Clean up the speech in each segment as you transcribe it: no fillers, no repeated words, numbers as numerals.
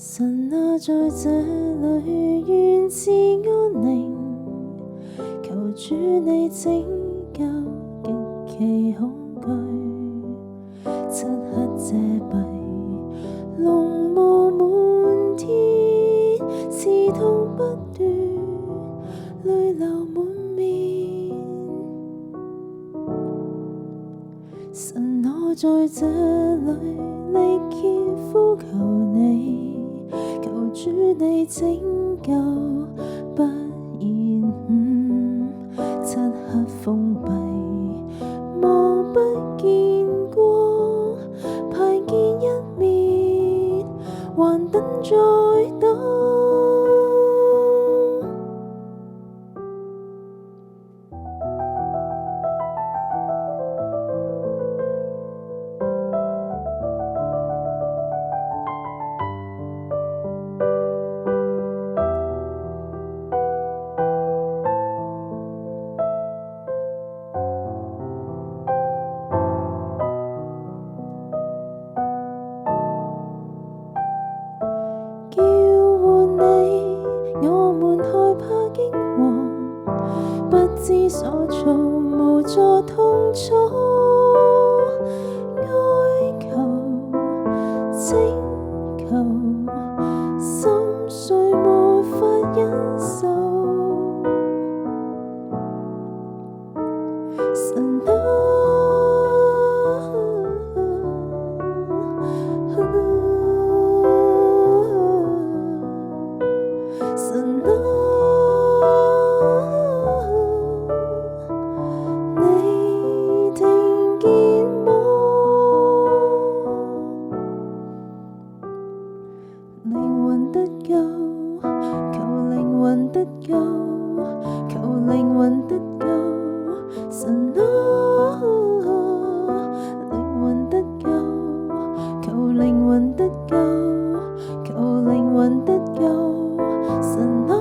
神啊，在這裏願賜安寧，求主你拯救極其恐懼。漆黑遮蔽，濃霧滿天，刺痛不斷，淚流滿面。神，我在這裏力竭呼求你，求主你拯救，不然漆黑封閉，望不見光，排見一面，還等再等。叫喚你，我們害怕驚惶，不知所措，無助痛楚，哀求請求，心碎沒法忍受。神啊，神啊，你聽見麼？靈魂得救，求靈魂得救，求靈魂得救。神啊，靈魂得救，求靈魂得救，求靈魂得救。神啊，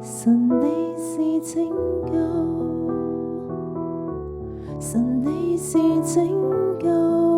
神你是拯救，神你是拯救。